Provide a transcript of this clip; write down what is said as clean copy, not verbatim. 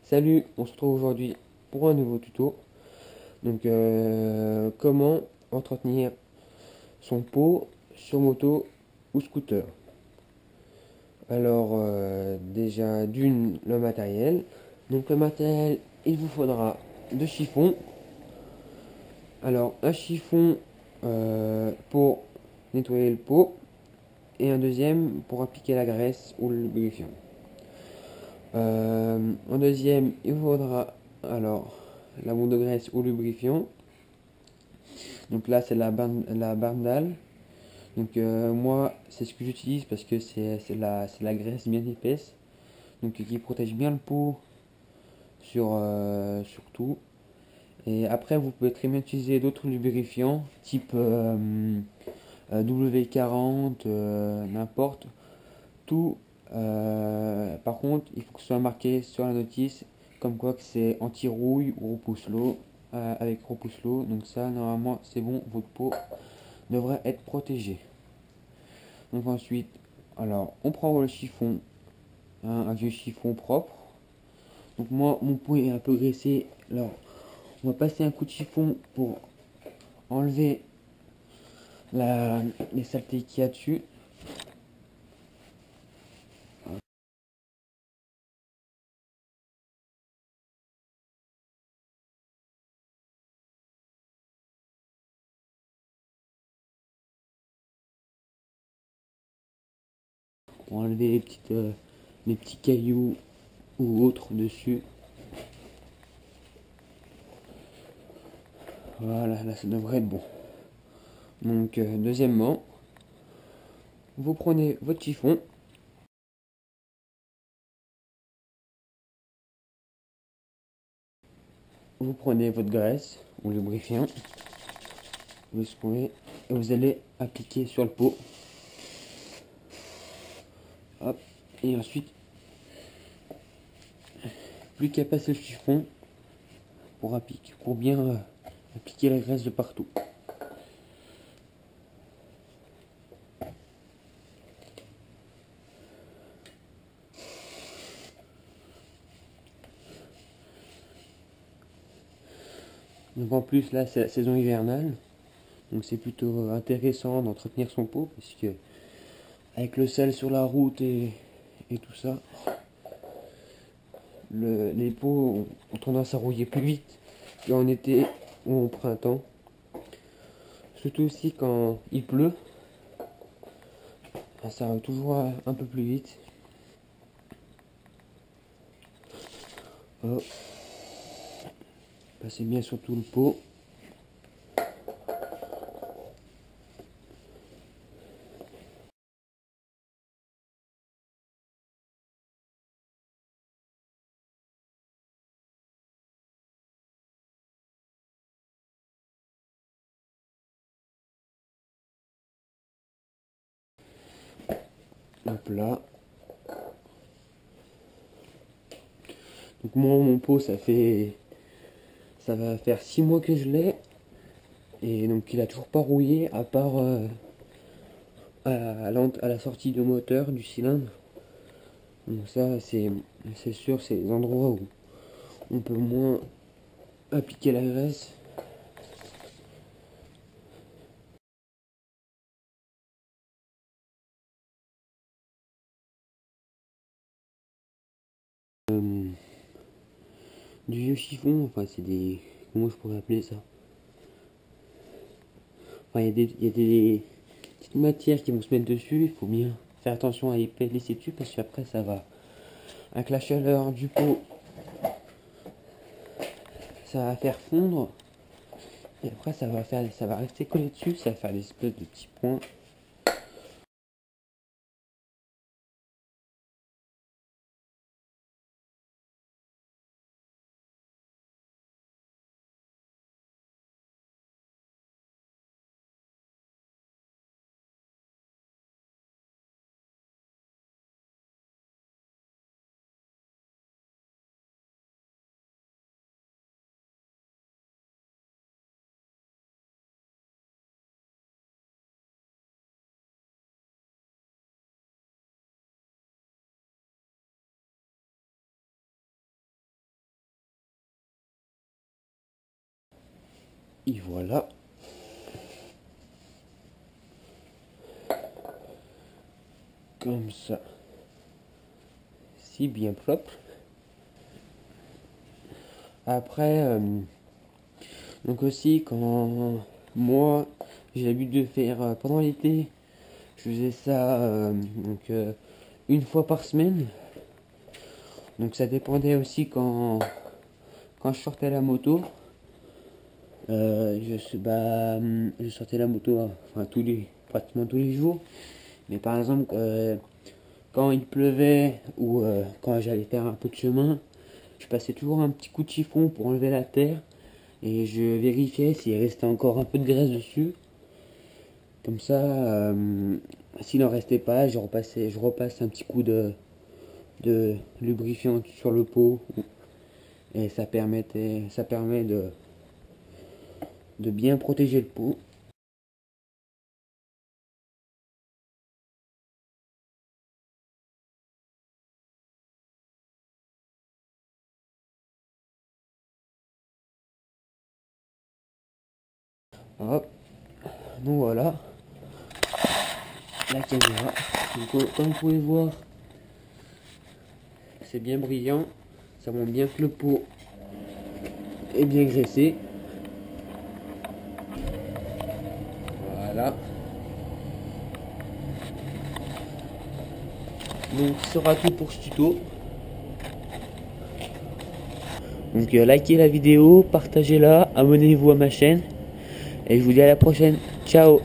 Salut, on se retrouve aujourd'hui pour un nouveau tuto. Comment entretenir son pot sur moto ou scooter. Déjà d'une, le matériel. Donc le matériel, il vous faudra deux chiffons. Alors un chiffon pour nettoyer le pot et un deuxième pour appliquer la graisse ou le lubrifiant. En deuxième, il vous faudra alors la boule de graisse ou lubrifiant. Donc là, c'est la Barndal. Moi, c'est ce que j'utilise parce que c'est la graisse bien épaisse. Donc qui protège bien le pot sur tout. Et après, vous pouvez très bien utiliser d'autres lubrifiants, type W40, n'importe. Tout. Par contre, il faut que ce soit marqué sur la notice comme quoi que c'est anti-rouille ou repousse l'eau avec repousse l'eau. Donc ça, normalement, c'est bon, votre peau devrait être protégée. Donc ensuite, alors on prend le chiffon, hein, un vieux chiffon propre. Donc moi, mon pot est un peu graissé. Alors, on va passer un coup de chiffon pour enlever les saletés qu'il y a dessus. Pour enlever les petits cailloux ou autres dessus. Voilà, là ça devrait être bon. Deuxièmement, vous prenez votre chiffon, vous prenez votre graisse ou lubrifiant, vous secouez et vous allez appliquer sur le pot. Hop, et ensuite, plus qu'à passer le chiffon pour bien appliquer la graisse de partout. Donc en plus là c'est la saison hivernale, donc c'est plutôt intéressant d'entretenir son pot parce que avec le sel sur la route et tout ça, les pots ont tendance à rouiller plus vite qu'en été ou au printemps. Surtout aussi quand il pleut, ça va toujours un peu plus vite. Hop, passez bien sur tout le pot. Hop là. Donc moi mon pot ça va faire 6 mois que je l'ai et donc il a toujours pas rouillé à part à la sortie du moteur du cylindre. Donc ça c'est sûr, c'est les endroits où on peut moins appliquer la graisse. Euh, du vieux chiffon, enfin c'est des... Comment je pourrais appeler ça? Enfin il y a des petites matières qui vont se mettre dessus, il faut bien faire attention à y laisser dessus parce qu'après ça va, avec la chaleur du pot, ça va faire fondre et après ça va rester collé dessus, ça va faire des espèces de petits points. Et voilà. Comme ça. Si bien propre. Après, donc aussi quand moi j'ai l'habitude de faire pendant l'été, je faisais ça une fois par semaine. Donc ça dépendait aussi quand je sortais la moto. Je sortais la moto enfin, pratiquement tous les jours. Mais par exemple, quand il pleuvait ou quand j'allais faire un peu de chemin, je passais toujours un petit coup de chiffon pour enlever la terre et je vérifiais s'il restait encore un peu de graisse dessus. Comme ça, s'il n'en restait pas, je repasse un petit coup de lubrifiant sur le pot et ça permet de bien protéger le pot. Hop, donc voilà la caméra. Donc, comme vous pouvez voir, c'est bien brillant, ça montre bien que le pot est bien graissé. Voilà. Donc ce sera tout pour ce tuto. Donc likez la vidéo, partagez-la, abonnez-vous à ma chaîne et je vous dis à la prochaine. Ciao.